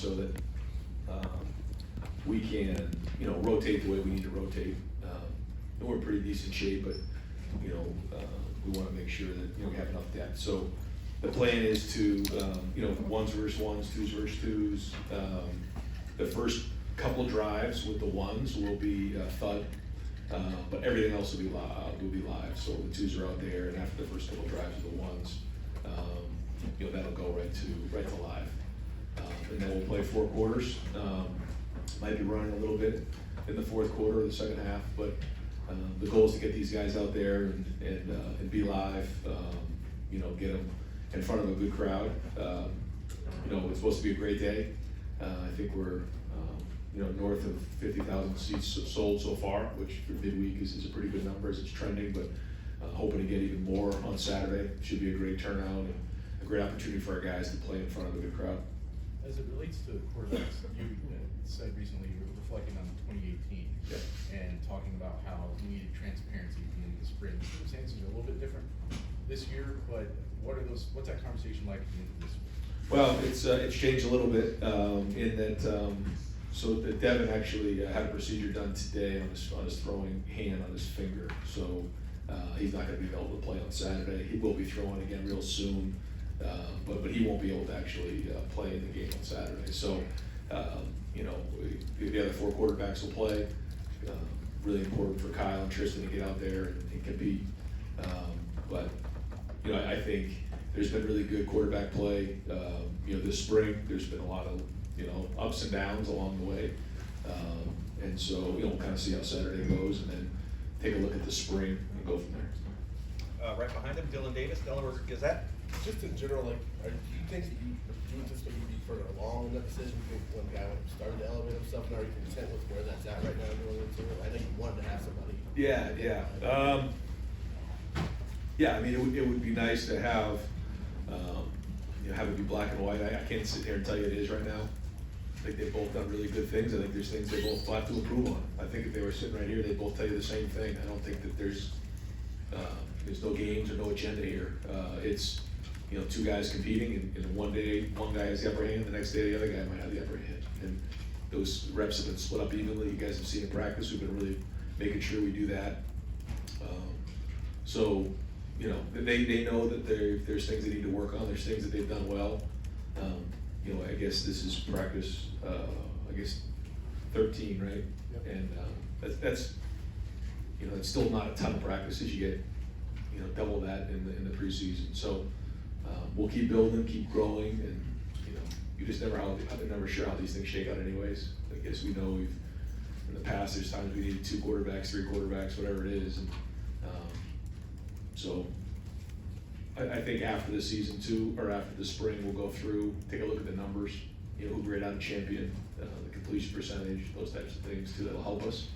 so that we can, rotate the way we need to rotate. And we're in pretty decent shape, but, we wanna make sure that, we have enough depth. So the plan is to, ones versus ones, twos versus twos. The first couple drives with the ones will be thud, but everything else will be live. So the twos are out there, and after the first couple drives with the ones, that'll go right to live. And then we'll play 4 quarters. Might be running a little bit in the fourth quarter or the second half, but the goal is to get these guys out there and be live. Get them in front of a good crowd. It's supposed to be a great day. I think we're north of 50,000 seats sold so far, which for midweek is a pretty good number as it's trending, but hoping to get even more on Saturday. Should be a great turnout and a great opportunity for our guys to play in front of a good crowd. As it relates to quarterbacks, you said recently you were reflecting on 2018 and talking about how you needed transparency in the spring. The circumstances are a little bit different this year, but what's that conversation like at the end of this week? Well, it's changed a little bit in that so that Devin actually had a procedure done today on his throwing hand on his finger. So he's not going to be able to play on Saturday. He will be throwing again real soon, but he won't be able to actually play in the game on Saturday. So the other 4 quarterbacks will play. Really important for Kyle and Tristan to get out there and compete. But I think there's been really good quarterback play. This spring there's been a lot of ups and downs along the way, and so we'll kind of see how Saturday goes, and then take a look at the spring and go from there. Right behind him, Dylan Davis, Delaware Gazette. Just in general, do you think that you anticipate you'd be further along in that decision? You think when the guy started to elevate himself, and are you content with where that's at right now going into it? I know you wanted to have somebody. Yeah. I mean, it would be nice to have it be black and white. I can't sit here and tell you it is right now. I think they've both done really good things. I think there's things they both have to improve on. I think if they were sitting right here, they'd both tell you the same thing. I don't think that there's no games or no agenda here. It's 2 guys competing, and one day one guy has the upper hand, the next day the other guy might have the upper hand. And those reps have been split up evenly. You guys have seen in practice. We've been really making sure we do that. They know that there's things they need to work on. There's things that they've done well. I guess this is practice, 13, right? Yep. And that's it's still not a ton of practices. You get double that in the preseason. So we'll keep building, keep growing, and you just never sure how these things shake out anyways. I guess we know in the past there's times we needed 2 quarterbacks, 3 quarterbacks, whatever it is. And so I think after the season 2 or after the spring, we'll go through, take a look at the numbers, who grade out a champion, the completion percentage, those types of things too, that'll help us.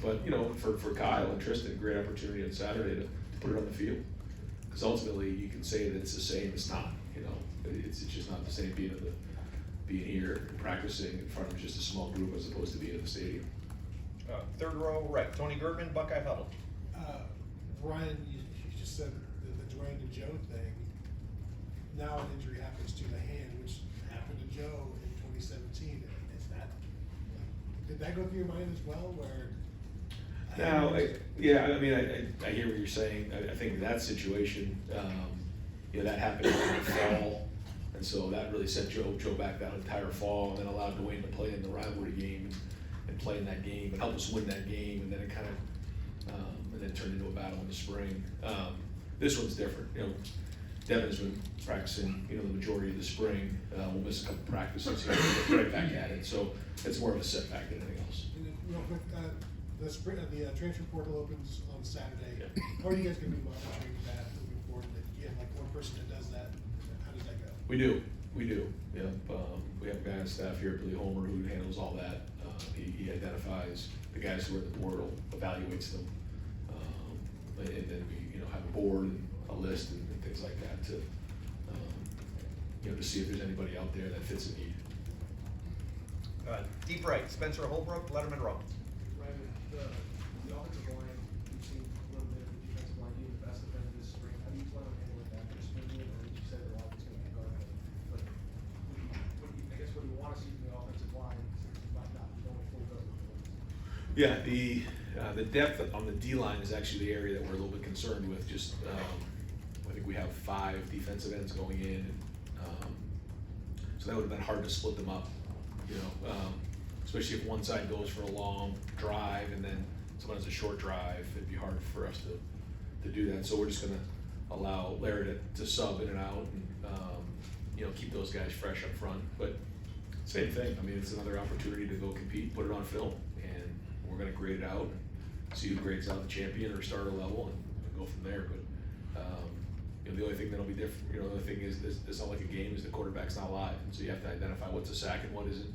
But for Kyle and Tristan, great opportunity on Saturday to put it on the field. Because ultimately you can say that it's the same, it's not, it's just not the same being here and practicing in front of just a small group as opposed to being in the stadium. Third row right, Tony Girdman, Buckeye Huddle. Ryan, you just said the Dwayne to Joe thing. Now an injury happens to the hand, which happened to Joe in 2017. Did that go through your mind as well? I hear what you're saying. I think that situation, that happened in the fall, and so that really set Joe back that entire fall, and then allowed Dwayne to play in the rivalry game and play in that game and help us win that game, and then it kind of and then turned into a battle in the spring. This one's different. Devin's been practicing, the majority of the spring. We'll miss a couple practices here, we'll get right back at it. So it's more of a setback than anything else. And then, real quick, the transfer portal opens on Saturday. Yeah. How are you guys going to be monitoring that moving forward? That you have like one person that does that. How does that go? We do. Yep. We have a guy on staff here, Billy Homer, who handles all that. He identifies the guys who are in the portal, evaluates them, and then we have a board and a list and things like that to to see if there's anybody out there that fits a need. Deep right, Spencer Holbrook, Letterman Row. Ryan, the offensive line, we've seen a little bit of the defensive line being the best defender this spring. How do you plan on handling that this spring? Or you said a lot is going to be guarded, but what do you think Yeah, the depth on the D-line is actually the area that we're a little bit concerned with, just, I think we have 5 defensive ends going in, and, so that would've been hard to split them up, you know, especially if one side goes for a long drive and then someone has a short drive, it'd be hard for us to do that, so we're just gonna allow Larry to sub in and out and, you know, keep those guys fresh up front, but same thing, I mean, it's another opportunity to go compete, put it on film, and we're gonna grade it out, and see who grades out the champion or starter level, and go from there, but, you know, the only thing that'll be different, you know, the other thing is, it's not like a game, is the quarterback's not live, and so you have to identify what's a sack and what isn't.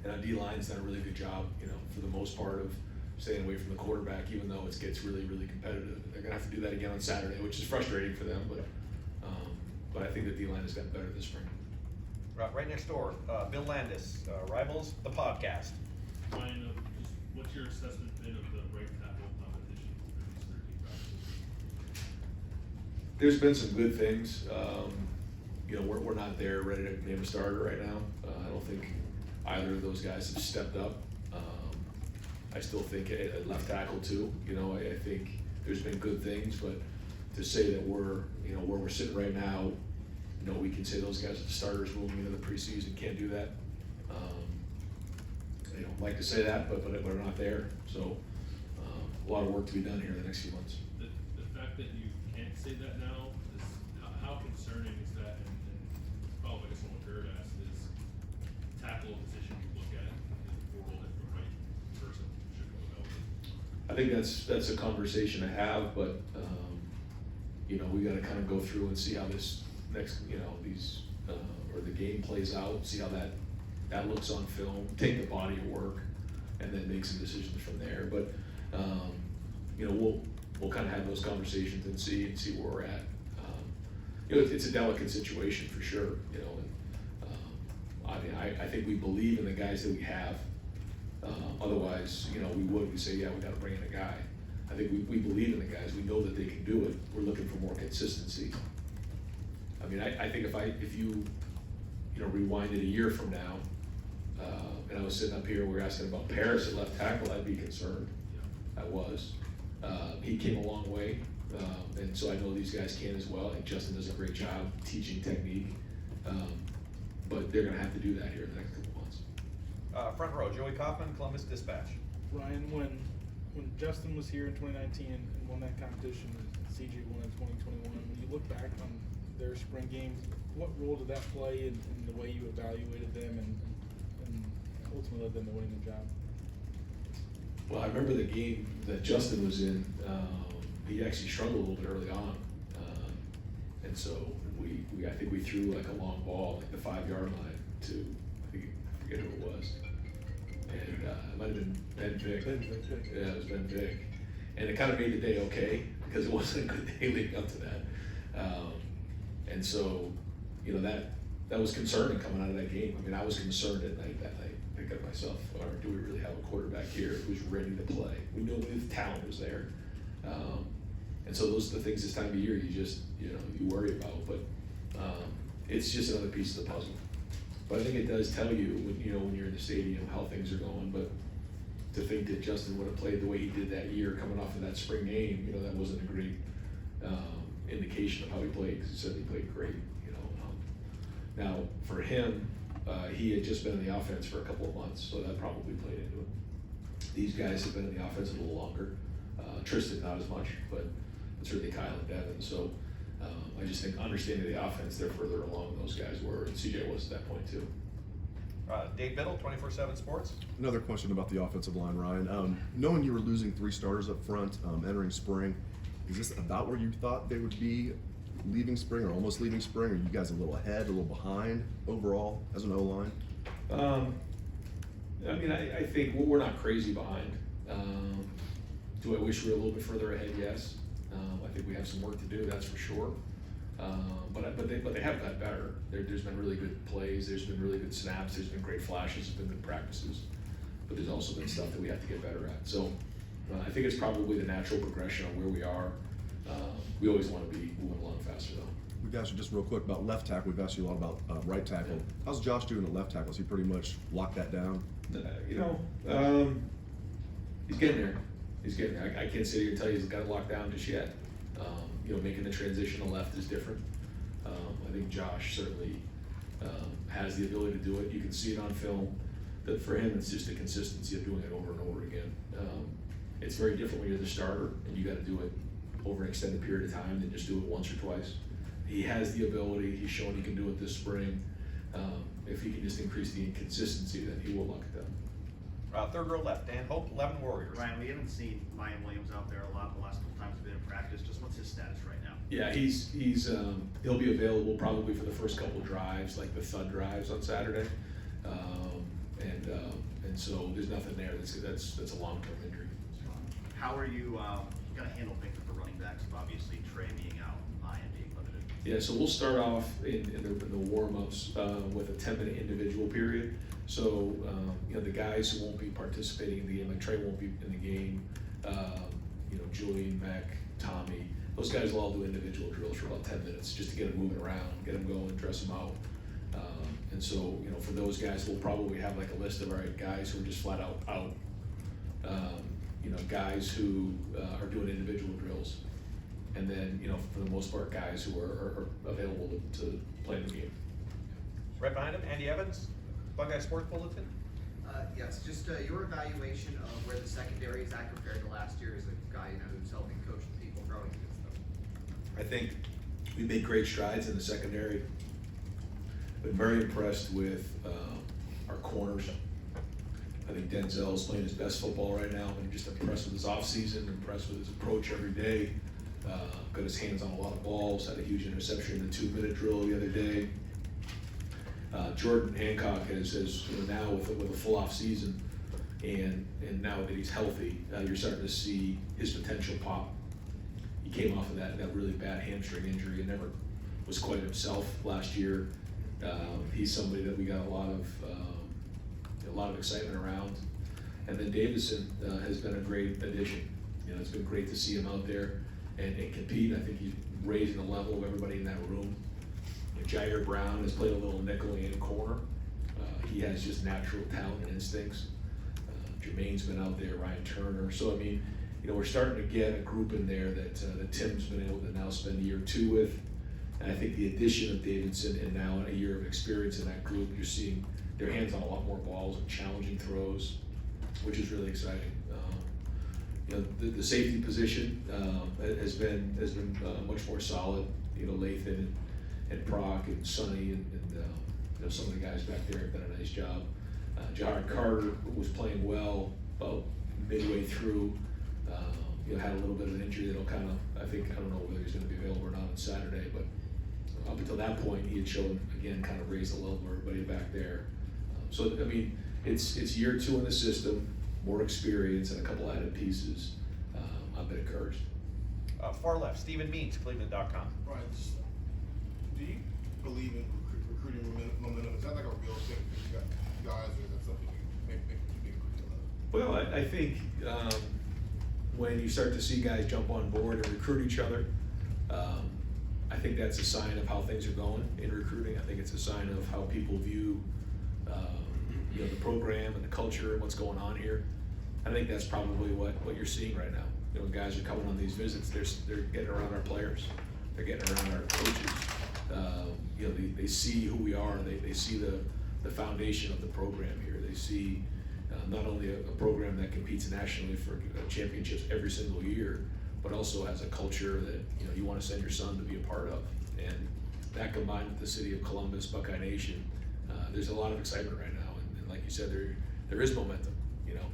And our D-line's done a really good job, you know, for the most part of staying away from the quarterback, even though it gets really, really competitive. They're gonna have to do that again on Saturday, which is frustrating for them, but I think the D-line has gotten better this spring. Right next door, Bill Landis, Rivals, the podcast. Ryan, just what's your assessment been of the right tackle competition for these 13 practices? There's been some good things. You know, we're not there ready to name a starter right now. I don't think either of those guys have stepped up. I still think at left tackle too. You know, I think there's been good things, but to say that we're, you know, where we're sitting right now, you know, we can say those guys are the starters moving into the preseason. Can't do that. You know, like to say that, but we're not there. So a lot of work to be done here in the next few months. The fact that you can't say that now, is how concerning is that? And I guess what Jared asked is tackle position you look at in the world if the right person should go out. I think that's a conversation to have, but you know, we got to kind of go through and see how this next, you know, these or the game plays out, see how that looks on film, take the body of work, and then make some decisions from there. But you know, we'll kind of have those conversations and see where we're at. You know, it's a delicate situation for sure. You know, and I mean, I think we believe in the guys that we have. Otherwise, you know, we say, yeah, we got to bring in a guy. I think we believe in the guys. We know that they can do it. We're looking for more consistency. I mean, I think if you know, rewind it a year from now, and I was sitting up here, we were asking about Paris at left tackle, I'd be concerned. I was. He came a long way, and so I know these guys can as well. I think Justin does a great job teaching technique, but they're going to have to do that here in the next couple months. Front row, Joey Kaufman, Columbus Dispatch. Ryan, when Justin was here in 2019 and won that competition, and CJ won in 2021, when you look back on their spring games, what role did that play in the way you evaluated them and ultimately led them to winning the job? Well, I remember the game that Justin was in. He actually struggled a little bit early on, and so I think we threw like a long ball, like the 5-yard line to I forget who it was, and it might have been Ben Vick. Yeah, it was Ben Vick, and it kind of made the day okay because it wasn't a good day leading up to that, and so you know that was concerning coming out of that game. I mean, I was concerned at night that night. Thinking to myself, or do we really have a quarterback here who's ready to play? We knew the talent was there, and so those are the things this time of year you worry about. But it's just another piece of the puzzle. But I think it does tell you when you're in the stadium how things are going. But to think that Justin would have played the way he did that year, coming off of that spring game, you know, that wasn't a great indication of how he played. Because he said he played great. You know, now for him. He had just been in the offense for a couple of months, so that probably played into it. These guys have been in the offense a little longer. Tristan not as much, but it's really Kyle and Devin. So I just think understanding the offense, they're further along than those guys were, and CJ was at that point too. Dave Biddle, 24/7 Sports. Another question about the offensive line, Ryan. Knowing you were losing 3 starters up front entering spring, is this about where you thought they would be leaving spring or almost leaving spring? Are you guys a little ahead, a little behind overall as an O-line? I mean, I think we're not crazy behind. Do I wish we were a little bit further ahead? Yes. I think we have some work to do, that's for sure. But they have got better. There's been really good plays. There's been really good snaps. There's been great flashes. There's been good practices. But there's also been stuff that we have to get better at. So I think it's probably the natural progression of where we are. We always want to be moving along faster, though. We've asked you just real quick about left tackle. We've asked you a lot about right tackle. How's Josh doing at left tackle? Has he pretty much locked that down? You know, He's getting there. He's getting there. I can't sit here and tell you he's got it locked down just yet. You know, making the transition to left is different. I think Josh certainly has the ability to do it. You can see it on film. That for him, it's just the consistency of doing it over and over again. It's very different when you're the starter and you got to do it over an extended period of time than just do it once or twice. He has the ability. He's shown he can do it this spring. If he can just increase the consistency, then he will lock it down. Third row left, Dan Hope, 11 Warriors. Ryan, we haven't seen Ryan Williams out there a lot the last couple times we've been in practice. Just what's his status right now? Yeah, he'll be available probably for the first couple drives, like the thud drives on Saturday, and so there's nothing there that's a long-term injury. How are you gonna handle Victor for running backs? Obviously Trey being out, Ryan being limited. Yeah, so we'll start off in the warm-ups with a 10-minute individual period. So you know, the guys who won't be participating in the game, like Trey won't be in the game. You know, Julian, Mac, Tommy, those guys will all do individual drills for about 10 minutes just to get them moving around, get them going, dress them out. And so, you know, for those guys, we'll probably have like a list of, all right, guys who are just flat out. You know, guys who are doing individual drills. And then, you know, for the most part, guys who are available to play in the game. Right behind him, Andy Evans, Buckeye Sports Bulletin. Yes, just your evaluation of where the secondary is at compared to last year as a guy, you know, who's helping coach the people growing against them. I think we made great strides in the secondary. Been very impressed with our corners. I think Denzel's playing his best football right now. I'm just impressed with his offseason, impressed with his approach every day. Got his hands on a lot of balls, had a huge interception in the 2-minute drill the other day. Jordan Hancock has you know, now with a full off season, and now that he's healthy, you're starting to see his potential pop. He came off of that really bad hamstring injury and never was quite himself last year. He's somebody that we got a lot of excitement around. And then Davison has been a great addition. You know, it's been great to see him out there and compete. I think he's raising the level of everybody in that room. Jair Brown has played a little nickel and corner. He has just natural talent and instincts. Jermaine's been out there, Ryan Turner. So, I mean, you know, we're starting to get a group in there that Tim's been able to now spend a year or two with. And I think the addition of Davidson and now a year of experience in that group, you're seeing their hands on a lot more balls and challenging throws, which is really exciting. You know, the safety position has been much more solid. You know, Lathan and Proc and Sonny and you know, some of the guys back there have done a nice job. Jahar Carter was playing well about midway through. You know, had a little bit of an injury that'll kind of, I don't know whether he's going to be available or not on Saturday, but up until that point, he had shown, again, kind of raised the level of everybody back there. So, I mean, it's year 2 in the system, more experience and a couple added pieces. I've been encouraged. Far left, Stephen Means, Cleveland.com. Right, do you believe in recruiting momentum? Is that like a real thing for you guys, or is that something you make you big deal of? Well, I think when you start to see guys jump on board and recruit each other, I think that's a sign of how things are going in recruiting. I think it's a sign of how people view you know, the program and the culture and what's going on here. I think that's probably what you're seeing right now. You know, when guys are coming on these visits, they're getting around our players, they're getting around our coaches. You know, they see who we are. They see the foundation of the program here. They see not only a program that competes nationally for championships every single year, but also has a culture that, you know, you want to send your son to be a part of. And that combined with the city of Columbus, Buckeye Nation, there's a lot of excitement right now. And like you said, there is momentum. You know,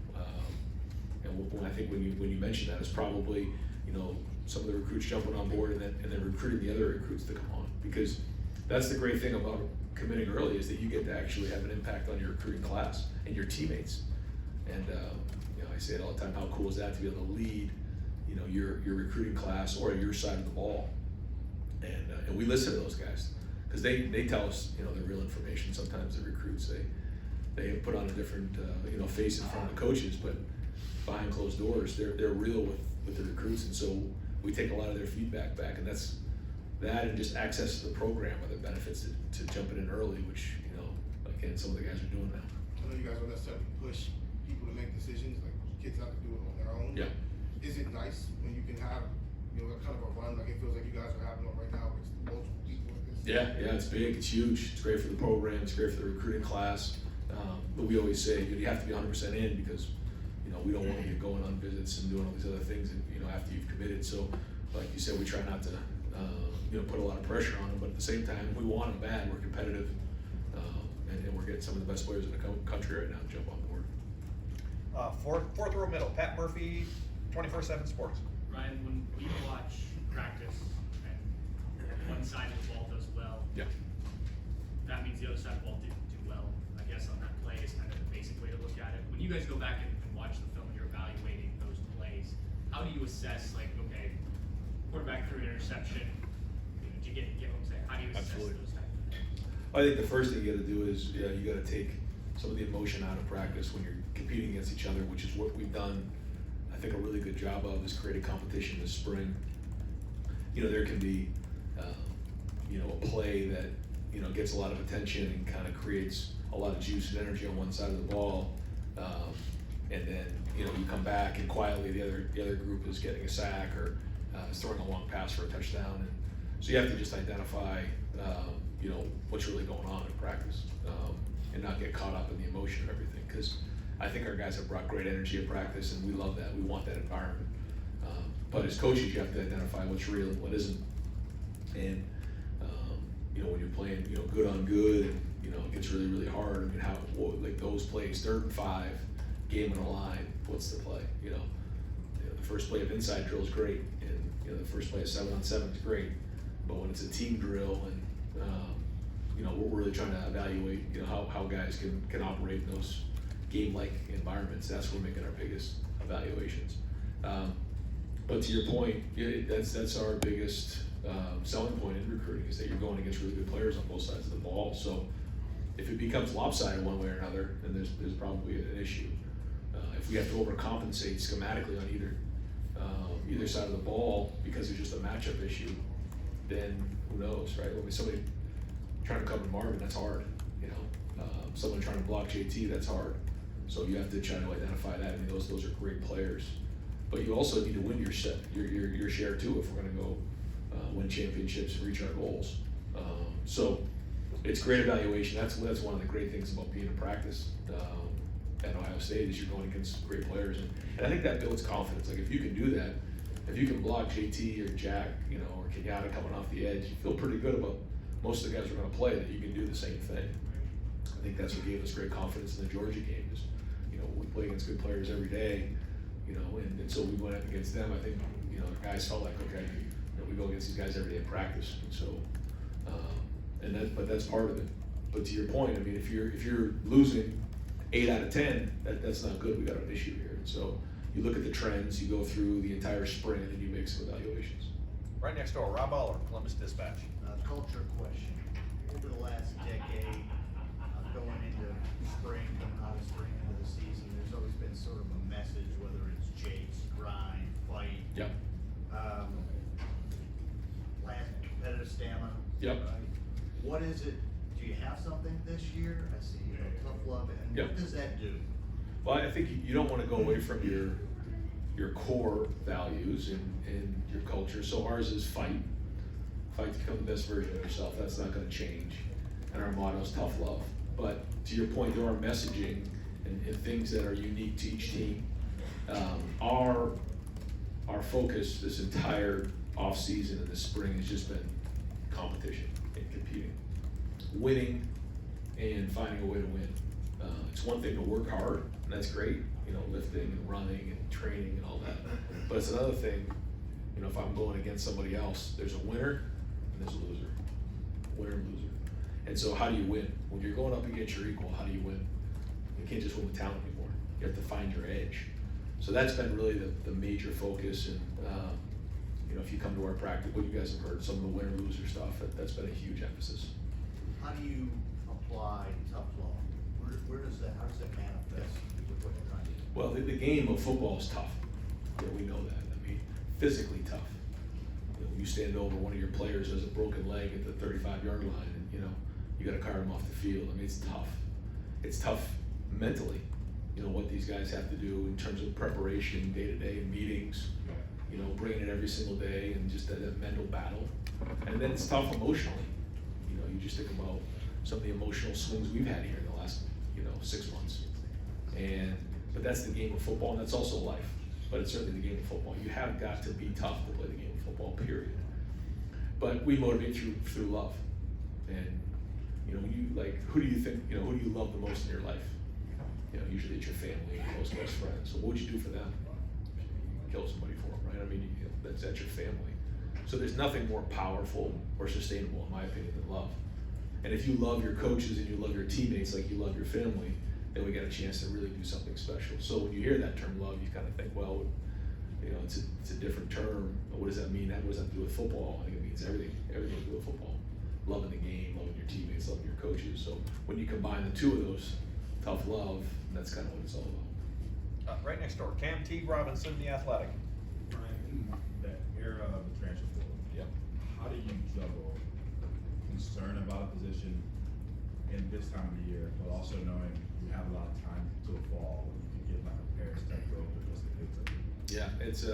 and I think when you mention that, it's probably, you know, some of the recruits jumping on board and then recruiting the other recruits to come on, because that's the great thing about committing early is that you get to actually have an impact on your recruiting class and your teammates. And you know, I say it all the time, how cool is that to be able to lead, you know, your recruiting class or your side of the ball. And we listen to those guys because they tell us, you know, the real information. Sometimes the recruits, they put on a different you know, face in front of the coaches, but behind closed doors, they're real with the recruits. And so we take a lot of their feedback back, and that's that, and just access to the program are the benefits to jumping in early, which, you know, again, some of the guys are doing now. I know you guys don't necessarily push people to make decisions, like kids have to do it on their own. Yeah. Is it nice when you can have, kind of a run, like it feels like you guys are having one right now with multiple people like this? Yeah, it's big, it's huge, it's great for the program, it's great for the recruiting class. But we always say, you have to be 100% in because, we don't want you going on visits and doing all these other things, and, after you've committed. So, like you said, we try not to, put a lot of pressure on them, but at the same time, we want them bad, we're competitive, and we're getting some of the best players in the country right now to jump on board. Fourth row middle, Pat Murphy, 24/7 Sports. Ryan, when you watch practice and one side of the ball does well, Yeah. that means the other side of the ball didn't do well. I guess on that play is kind of the basic way to look at it. When you guys go back and watch the film, you're evaluating those plays. How do you assess, like, okay, quarterback threw an interception? Do you get what I'm saying? How do you assess Absolutely. those types of things? I think the first thing you gotta do is, you gotta take some of the emotion out of practice when you're competing against each other, which is what we've done, I think, a really good job of, is create a competition this spring. There can be, a play that, gets a lot of attention and kind of creates a lot of juice and energy on one side of the ball. And then, you come back and quietly the other group is getting a sack or is throwing a long pass for a touchdown. And so you have to just identify, what's really going on in practice, and not get caught up in the emotion of everything. Because I think our guys have brought great energy at practice, and we love that. We want that environment. But as coaches, you have to identify what's real and what isn't. And when you're playing, good on good, and it gets really, really hard. I mean, like those plays, 3rd and 5, game on the line. What's the play? The first play of inside drill is great, and the first play of 7-on-7 is great. But when it's a team drill, and we're really trying to evaluate, how guys can operate in those game-like environments. That's where we're making our biggest evaluations. But to your point, that's our biggest selling point in recruiting, is that you're going against really good players on both sides of the ball. So if it becomes lopsided one way or another, then there's probably an issue. If we have to overcompensate schematically on either side of the ball because it's just a matchup issue, then who knows, right? I mean, somebody trying to cover Marvin, that's hard. Someone trying to block JT, that's hard. So you have to try to identify that. I mean, those are great players, but you also need to win your share too if we're going to go win championships and reach our goals. So it's great evaluation. That's one of the great things about being in practice at Ohio State, is you're going against great players, and I think that builds confidence. Like if you can do that, if you can block JT or Jack, or Kenyatta coming off the edge, you feel pretty good about most of the guys who are going to play, that you can do the same thing. I think that's what gave us great confidence in the Georgia game. Is we play against good players every day, and so we went up against them. I think the guys felt like, okay, we go against these guys every day in practice, and so but that's part of it. But to your point, I mean, if you're losing 8 out of 10, that's not good. We got an issue here. And so you look at the trends, you go through the entire spring, and then you make some evaluations. Right next door, Rob Aller, Columbus Dispatch. Culture question. Over the last decade, going into spring, coming out of spring into the season, there's always been sort of a message, whether it's chase, grind, fight. Yep. Last competitive stamina. Yep. Right? What is it? Do you have something this year? I see, tough love, and Yep. what does that do? Well, I think you don't want to go away from your core values and your culture. So ours is fight to become the best version of yourself. That's not going to change. And our motto is tough love. But to your point, there are messaging and things that are unique to each team. Our focus this entire off season and this spring has just been competition and competing, winning, and finding a way to win. It's one thing to work hard, and that's great, lifting and running and training and all that. But it's another thing, if I'm going against somebody else, there's a winner and there's a loser. Winner and loser. And so how do you win? When you're going up against your equal, how do you win? You can't just win with talent anymore. You have to find your edge. So that's been really the major focus. And if you come to our practice, what you guys have heard, some of the winner-loser stuff, that's been a huge emphasis. How do you apply tough love? How does that manifest with what you're trying to do? Well, the game of football is tough. We know that. I mean, physically tough. You stand over one of your players who has a broken leg at the 35-yard line, and you got to cart him off the field. I mean, it's tough. It's tough mentally. you know, what these guys have to do in terms of preparation, day-to-day meetings, you know, bringing it every single day and just that mental battle. And then it's tough emotionally. You know, you just think about some of the emotional swings we've had here in the last, you know, 6 months. But that's the game of football, and that's also life. But it's certainly the game of football. You have got to be tough to play the game of football, period. But we motivate through love. And, you know, when you, like, who do you think, you know, who do you love the most in your life? You know, usually it's your family, your close best friends. So what would you do for them? Kill somebody for them, right? I mean, that's your family. So there's nothing more powerful or sustainable, in my opinion, than love. And if you love your coaches and you love your teammates like you love your family, then we got a chance to really do something special. So when you hear that term love, you kind of think, well, you know, it's a different term. What does that mean? What does that do with football? I think it means everything to do with football. Loving the game, loving your teammates, loving your coaches. So when you combine the two of those, tough love, that's kind of what it's all about. Right next door, Cam T. Robinson, The Athletic. That era of the transfer portal. Yep. How do you juggle concern about a position in this time of the year, but also knowing you have a lot of time till fall when you can get like a Paris type growth or just a big type? Yeah, it's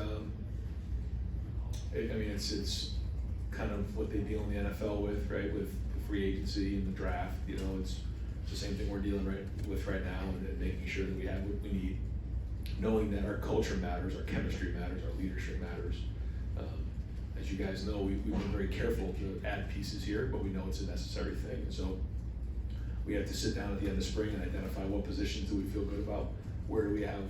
I mean, it's kind of what they deal in the NFL with, right? With the free agency and the draft. You know, it's the same thing we're dealing with right now, and making sure that we have what we need, knowing that our culture matters, our chemistry matters, our leadership matters. As you guys know, we've been very careful to add pieces here, but we know it's a necessary thing. And so we have to sit down at the end of spring and identify what positions do we feel good about, where do we have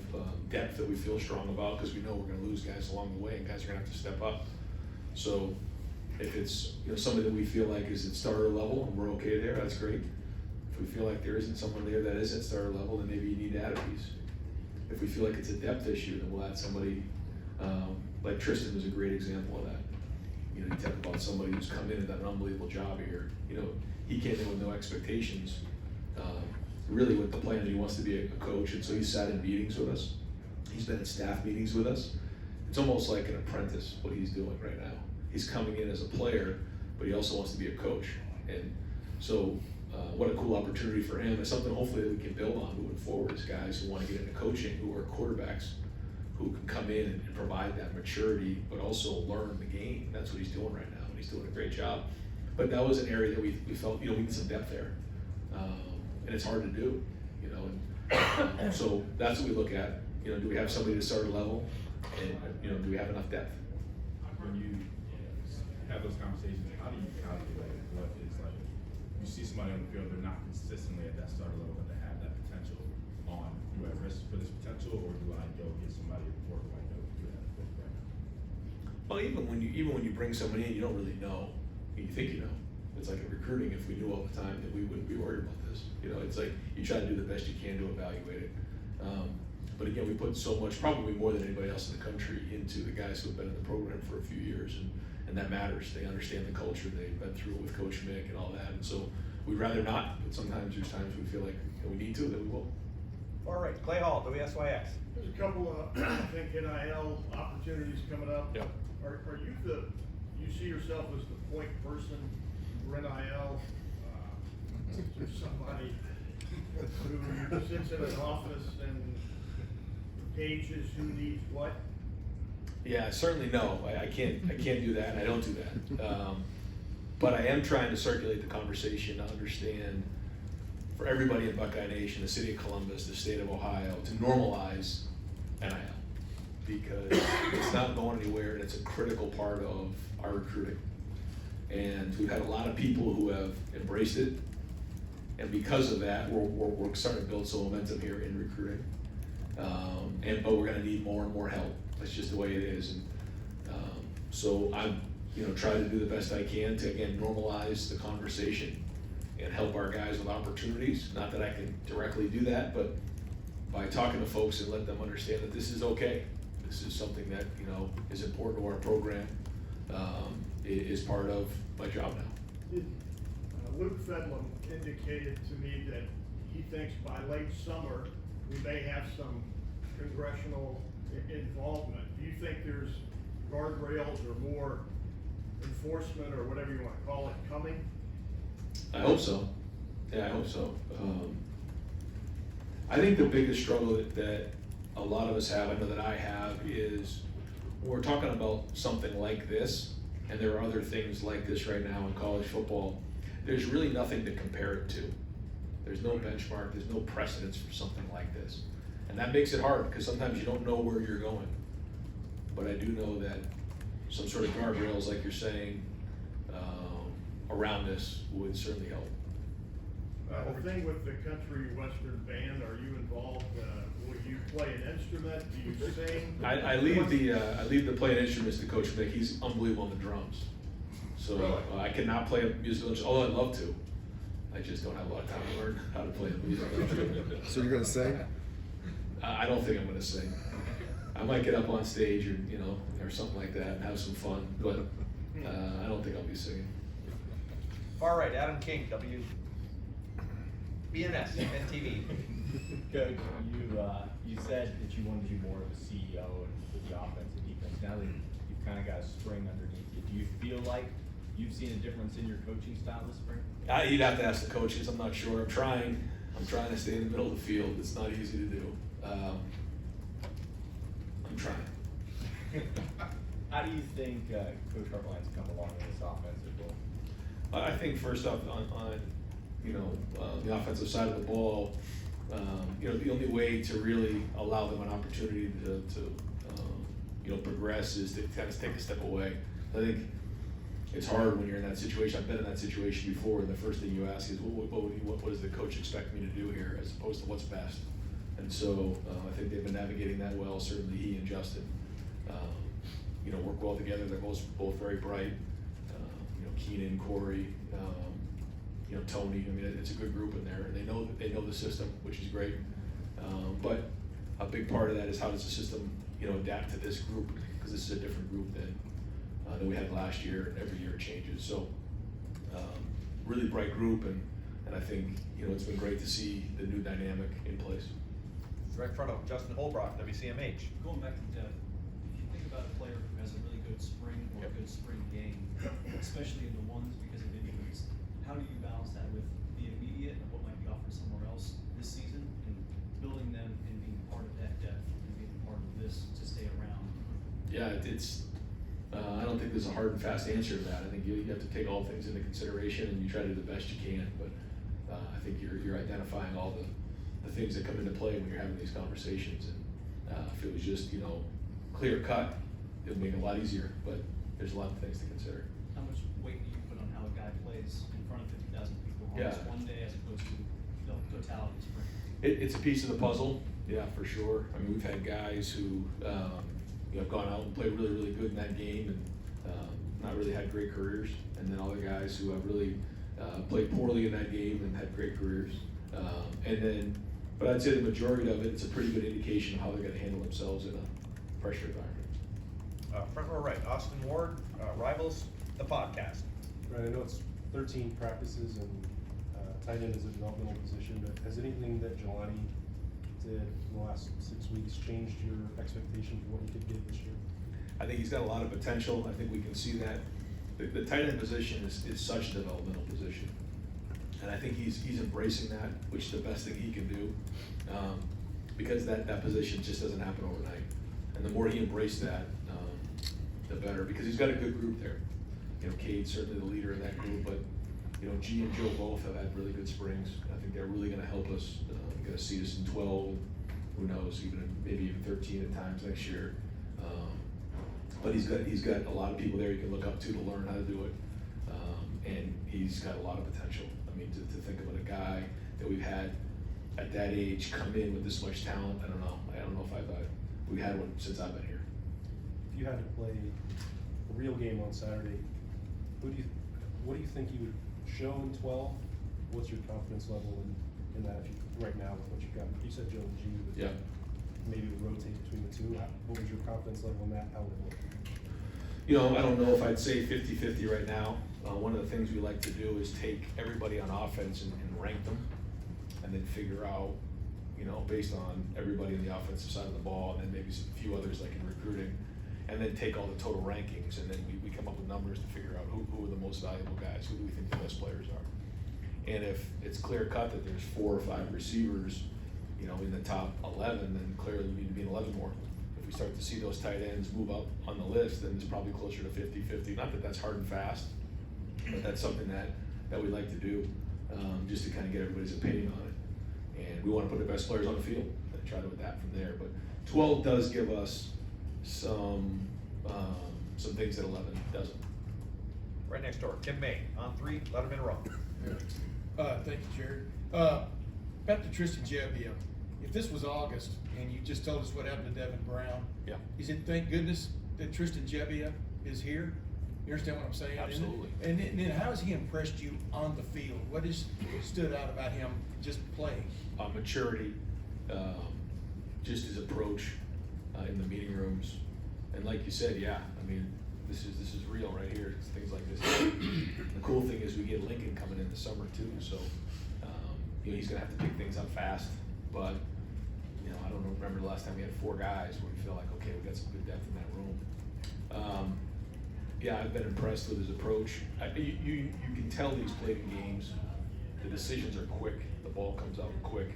depth that we feel strong about, because we know we're going to lose guys along the way, and guys are going to have to step up. So if it's, you know, somebody that we feel like is at starter level and we're okay there, that's great. If we feel like there isn't someone there that is at starter level, then maybe you need to add a piece. If we feel like it's a depth issue, then we'll add somebody, like Tristan was a great example of that. You know, you talk about somebody who's come in and done an unbelievable job here. You know, he came in with no expectations. Really with the plan that he wants to be a coach, and so he sat in meetings with us. He's been in staff meetings with us. It's almost like an apprentice, what he's doing right now. He's coming in as a player, but he also wants to be a coach. And so what a cool opportunity for him. It's something hopefully that we can build on moving forward as guys who want to get into coaching, who are quarterbacks, who can come in and provide that maturity, but also learn the game. That's what he's doing right now, and he's doing a great job. But that was an area that we felt, you know, we need some depth there. And it's hard to do, you know. And so that's what we look at. You know, do we have somebody to start a level, and you know, do we have enough depth? When you have those conversations, how do you calculate what is like, you see somebody on the field, they're not consistently at that starter level, but they have that potential on, do I risk for this potential, or do I go get somebody before I go do that right now? Well, even when you bring somebody in, you don't really know. You think you know. It's like in recruiting, if we knew all the time, then we wouldn't be worried about this. You know, it's like you try to do the best you can to evaluate it. But again, we put so much, probably more than anybody else in the country, into the guys who have been in the program for a few years, and that matters. They understand the culture, they've been through it with Coach Mick and all that, and so we'd rather not, but sometimes there's times we feel like we need to, then we will. All right, Clay Hall, WSYX. There's a couple of, I think, NIL opportunities coming up. Yep. Are you see yourself as the point person for NIL? To somebody who sits in an office and gauges who needs what? Yeah, certainly no. I can't do that. I don't do that. But I am trying to circulate the conversation to understand, for everybody in Buckeye Nation, the city of Columbus, the state of Ohio, to normalize NIL, because it's not going anywhere, and it's a critical part of our recruiting. And we've had a lot of people who have embraced it, and because of that, we're starting to build some momentum here in recruiting. But we're going to need more and more help. That's just the way it is. And so I'm, trying to do the best I can to, again, normalize the conversation and help our guys with opportunities. Not that I can directly do that, but by talking to folks and let them understand that this is okay. This is something that, is important to our program. It is part of my job now. Luke Fedlin indicated to me that he thinks by late summer, we may have some congressional involvement. Do you think there's guardrails or more enforcement or whatever you want to call it coming? I hope so. Yeah, I hope so. I think the biggest struggle that a lot of us have, I know that I have, is when we're talking about something like this, and there are other things like this right now in college football, there's really nothing to compare it to. There's no benchmark, there's no precedence for something like this. And that makes it hard, because sometimes you don't know where you're going. But I do know that some sort of guardrails, like you're saying, around this would certainly help. The thing with the country western band, are you involved, will you play an instrument, do you sing? I leave the playing instruments to Coach Mick. He's unbelievable on the drums. So I cannot play a musical instrument, although I'd love to. I just don't have a lot of time to learn how to play a musical instrument. So you're gonna sing? I don't think I'm gonna sing. I might get up on stage or, or something like that and have some fun, but I don't think I'll be singing. Far right, Adam King, BNS, NTV. Coach, you said that you wanted to be more of a CEO with the offense and defense. Now that you've kind of got a spring underneath you, do you feel like you've seen a difference in your coaching style this spring? You'd have to ask the coaches. I'm not sure. I'm trying to stay in the middle of the field. It's not easy to do. I'm trying. How do you think Coach Hartline's come along in this offensive role? I think first off, on the offensive side of the ball, the only way to really allow them an opportunity to progress is to kind of take a step away. I think it's hard when you're in that situation. I've been in that situation before, and the first thing you ask is, what does the coach expect me to do here, as opposed to what's best? And so I think they've been navigating that well. Certainly he and Justin, work well together. They're both very bright. Keenan, Corey, Tony. I mean, it's a good group in there, and they know the system, which is great. But a big part of that is how does the system, adapt to this group, because this is a different group than we had last year. Every year it changes. So really bright group, and I think it's been great to see the new dynamic in place. Right in front of Justin Holbrook, WCMH. Going back to depth, if you think about a player who has a really good spring or a good spring game, especially in the ones because of injuries, how do you balance that with the immediate and what might be offered somewhere else this season, and building them and being part of that depth and being part of this to stay around? Yeah, it's. I don't think there's a hard and fast answer to that. I think you have to take all things into consideration, and you try to do the best you can. But I think you're identifying all the things that come into play when you're having these conversations. And if it was just clear cut, it would make it a lot easier. But there's a lot of things to consider. How much weight do you put on how a guy plays in front of 50,000 people on this one day as opposed to the totality of spring? It's a piece of the puzzle, yeah, for sure. I mean, we've had guys who have gone out and played really, really good in that game and not really had great careers, and then other guys who have really played poorly in that game and had great careers. But I'd say the majority of it's a pretty good indication of how they're going to handle themselves in a pressure environment. Front row right, Austin Ward, Rivals, the podcast. Right, I know it's 13 practices and tight end is a developmental position, but has anything that Jelani did in the last 6 weeks changed your expectation for what he could give this year? I think he's got a lot of potential. I think we can see that. The tight end position is such a developmental position. And I think he's embracing that, which is the best thing he can do, because that position just doesn't happen overnight. And the more he embraced that, the better, because he's got a good group there. Cade's certainly the leader in that group, but G and Joe both have had really good springs. I think they're really going to help us. Going to see us in 12, who knows, maybe even 13 at times next year. But he's got a lot of people there you can look up to learn how to do it, and he's got a lot of potential. I mean, to think about a guy that we've had at that age come in with this much talent, I don't know if I thought we had one since I've been here. If you had to play a real game on Saturday, what do you think you would show in 12? What's your confidence level in that right now with what you've got? You said Joe and G, but maybe it would rotate between the two. What was your confidence level in that? How would it look? I don't know if I'd say 50-50 right now. One of the things we like to do is take everybody on offense and rank them, and then figure out, based on everybody in the offensive side of the ball, and then maybe a few others like in recruiting, and then take all the total rankings, and then we come up with numbers to figure out who are the most valuable guys, who do we think the best players are. And if it's clear cut that there's 4 or 5 receivers, you know, in the top 11, then clearly we need to be in 11 more. If we start to see those tight ends move up on the list, then it's probably closer to 50-50. Not that that's hard and fast, but that's something that we like to do, just to kind of get everybody's opinion on it. And we want to put the best players on the field and try to adapt from there. But 12 does give us some things that 11 doesn't. Right next door, Kim May, on 3, let him in a row. Thank you, Jared. Back to Tristan Gebbia. If this was August and you just told us what happened to Devin Brown, yeah, is it thank goodness that Tristan Gebbia is here? You understand what I'm saying? Absolutely. And then how has he impressed you on the field? What has stood out about him just playing? Maturity, just his approach in the meeting rooms, and like you said, yeah, I mean, this is real right here. It's things like this. The cool thing is we get Lincoln coming in the summer too, so you know, he's gonna have to pick things up fast. But you know, I don't remember the last time we had 4 guys where we feel like, okay, we got some good depth in that room. Yeah, I've been impressed with his approach. You can tell that he's played in games. The decisions are quick. The ball comes out quick,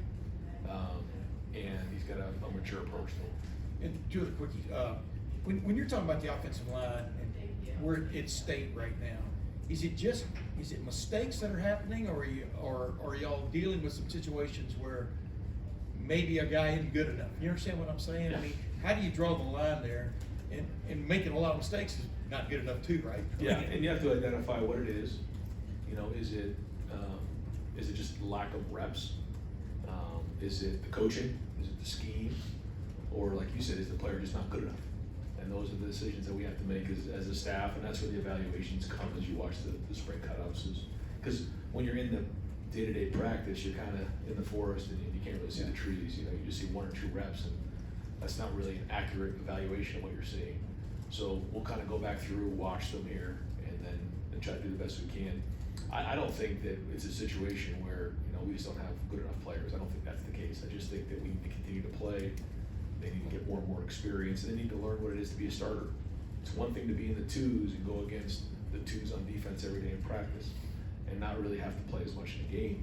and he's got a mature approach to it. And 2 other quickies. When you're talking about the offensive line and where it's state right now, is it mistakes that are happening, or are y'all dealing with some situations where maybe a guy isn't good enough? You understand what I'm saying? Yeah. I mean, how do you draw the line there? And making a lot of mistakes is not good enough too, right? Yeah, and you have to identify what it is. You know, is it just lack of reps? Is it the coaching? Is it the scheme? Or like you said, is the player just not good enough? And those are the decisions that we have to make as a staff, and that's where the evaluations come as you watch the spring cutouts. Because when you're in the day-to-day practice, you're kind of in the forest and you can't really see the trees. You know, you just see 1 or 2 reps, and that's not really an accurate evaluation of what you're seeing. So we'll kind of go back through, watch them here, and then try to do the best we can. I don't think that it's a situation where, you know, we just don't have good enough players. I don't think that's the case. I just think that we need to continue to play. They need to get more and more experience, and they need to learn what it is to be a starter. It's one thing to be in the 2s and go against the 2s on defense every day in practice and not really have to play as much in the game.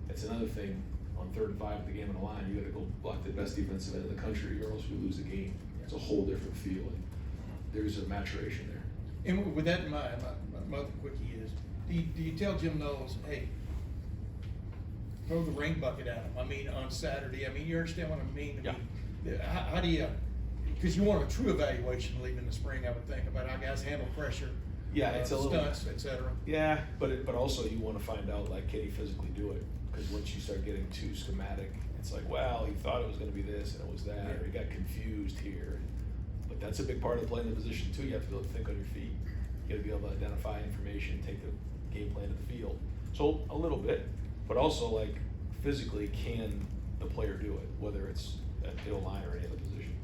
It's another thing on 3rd and 5 with the game on the line, you gotta go block the best defensive end in the country or else we lose the game. It's a whole different feel, and there's a maturation there. And with that in mind, my other quickie is, do you tell Jim Knowles, hey, throw the rain bucket at him? I mean, on Saturday, I mean, you understand what I mean? I mean, how do you, because you want a true evaluation leaving the spring, I would think, about how guys handle pressure. Yeah, it's a little stunts, et cetera. Yeah, but also you want to find out, like, can he physically do it? Because once you start getting too schematic, it's like, well, he thought it was going to be this and it was that, or he got confused here. But that's a big part of playing the position too. You have to be able to think on your feet. You got to be able to identify information, take the game plan to the field. So a little bit, but also like physically, can the player do it? Whether it's at the line or any other position.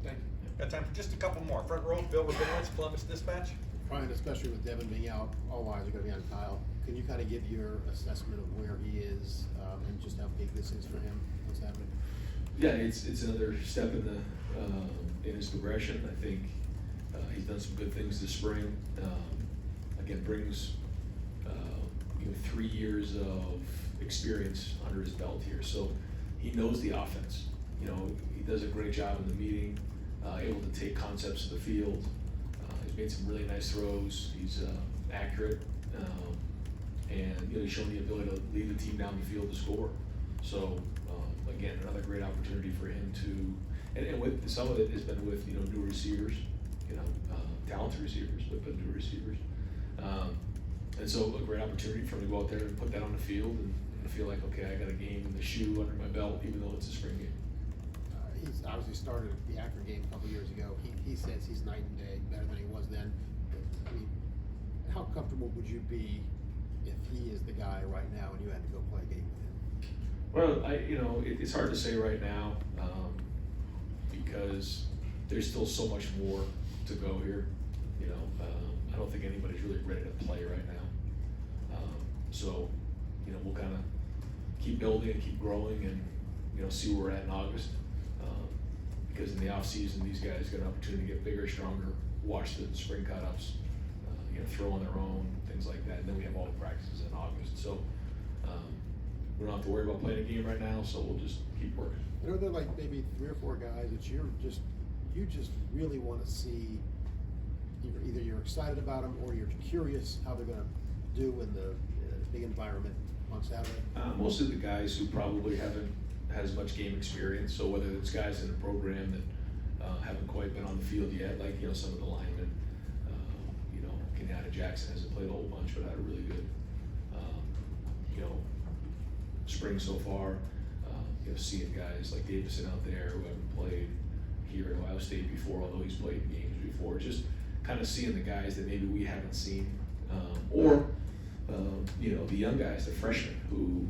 Thank you. Got time for just a couple more. Front row, Bill Rabinowitz, Columbus Dispatch. Brian, especially with Devin being out, all eyes are going to be on Kyle. Can you kind of give your assessment of where he is and just how big this is for him? What's happening? Yeah, it's another step in the in his progression. I think he's done some good things this spring. Again, brings 3 years of experience under his belt here, so he knows the offense. You know, he does a great job in the meeting, able to take concepts to the field. He's made some really nice throws. He's accurate, and he's shown the ability to lead the team down the field to score. So again, another great opportunity for him to, and with some of it has been with new receivers, talented receivers, but new receivers, and so a great opportunity for him to go out there and put that on the field and feel like, okay, I got a game in the shoe under my belt, even though it's a spring game. He's obviously started the Akron game a couple years ago. He says he's night and day, better than he was then. I mean, how comfortable would you be if he is the guy right now and you had to go play a game with him? Well, it's hard to say right now because there's still so much more to go here. I don't think anybody's really ready to play right now. So, we'll kind of keep building and keep growing and, see where we're at in August. Because in the off season, these guys get an opportunity to get bigger, stronger, watch the spring cutouts, throw on their own, things like that. And then we have all the practices in August. So we don't have to worry about playing a game right now, so we'll just keep working. And are there like maybe 3 or 4 guys that you just really wanna see, either you're excited about them or you're curious how they're gonna do in the big environment on Saturday? Most of the guys who probably haven't had as much game experience, so whether it's guys in the program that haven't quite been on the field yet, like, you know, some of the linemen, you know, Kenyatta Jackson hasn't played a whole bunch, but had a really good, you know, spring so far. You know, seeing guys like Davison out there who haven't played here at Ohio State before, although he's played games before, just kind of seeing the guys that maybe we haven't seen, or you know, the young guys, the freshmen who,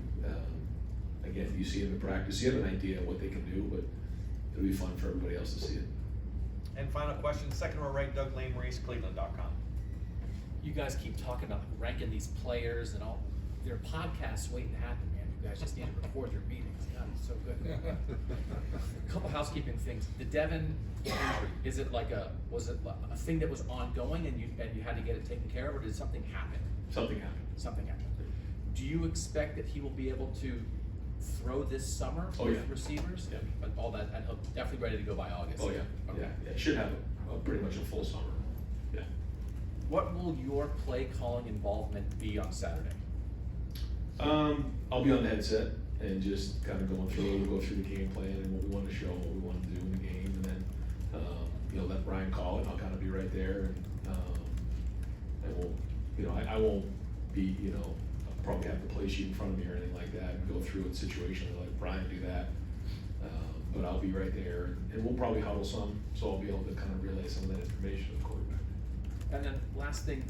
again, you see them in practice, you have an idea of what they can do, but it'll be fun for everybody else to see it. And final question, second row right, Doug Lane-Maurice, Cleveland.com. You guys keep talking about ranking these players and all. There are podcasts waiting to happen, man. You guys just need to record your meetings. God, it's so good. A couple housekeeping things. The Devin injury, is it like was it a thing that was ongoing and you had to get it taken care of, or did something happen? Something happened. Something happened. Do you expect that he will be able to throw this summer with receivers? Yeah. All that, and definitely ready to go by August. Oh yeah, Okay. yeah, should have pretty much a full summer, yeah. What will your play calling involvement be on Saturday? I'll be on the headset and just kind of go through the game plan and what we want to show, what we want to do in the game, and then, you know, let Brian call it. I'll kind of be right there, and we'll, you know, I won't be, you know, I'll probably have the play sheet in front of me or anything like that and go through it situationally, let Brian do that. But I'll be right there, and we'll probably huddle some, so I'll be able to kind of relay some of that information to the quarterback. And then last thing,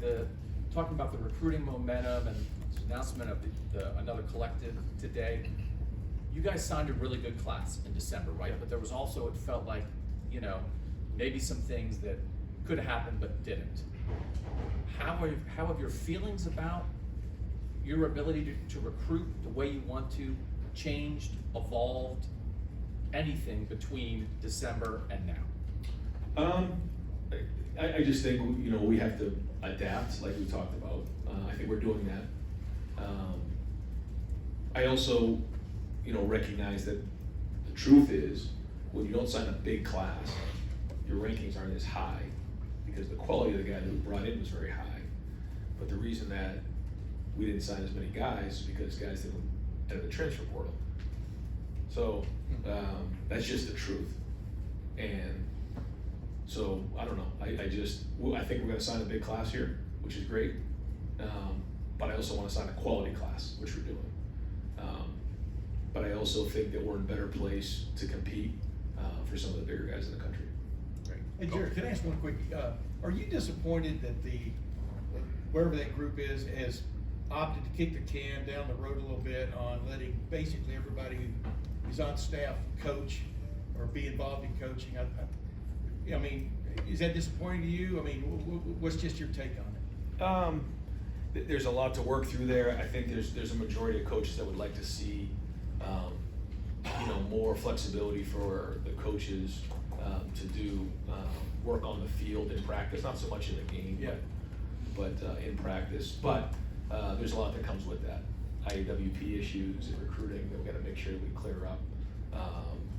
talking about the recruiting momentum and the announcement of another collective today. You guys signed a really good class in December, right? But there was also, it felt like, you know, maybe some things that could have happened but didn't. How have your feelings about your ability to recruit the way you want to changed, evolved, anything between December and now? I just think, you know, we have to adapt, like we talked about. I think we're doing that. I also, you know, recognize that the truth is, when you don't sign a big class, your rankings aren't as high because the quality of the guy that we brought in was very high. But the reason that we didn't sign as many guys is because guys didn't enter the transfer portal. So that's just the truth. And so I don't know. I think we're going to sign a big class here, which is great. But I also want to sign a quality class, which we're doing. But I also think that we're in a better place to compete for some of the bigger guys in the country. Hey Jared, can I ask one quick, are you disappointed that wherever that group is, has opted to kick the can down the road a little bit on letting basically everybody who is on staff coach or be involved in coaching? I mean, is that disappointing to you? I mean, what's just your take on it? There's a lot to work through there. I think there's a majority of coaches that would like to see, you know, more flexibility for the coaches to do work on the field in practice, not so much in the game, but in practice. But there's a lot that comes with that. IAWP issues and recruiting that we got to make sure we clear up,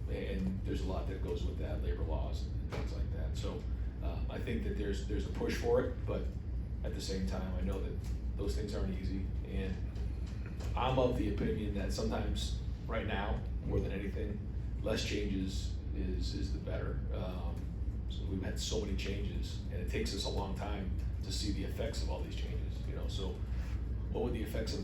and there's a lot that goes with that, labor laws and things like that. So I think that there's a push for it, but at the same time, I know that those things aren't easy, and I'm of the opinion that sometimes, right now, more than anything, less changes is the better. So we've had so many changes, and it takes us a long time to see the effects of all these changes. You know, so what would the effects of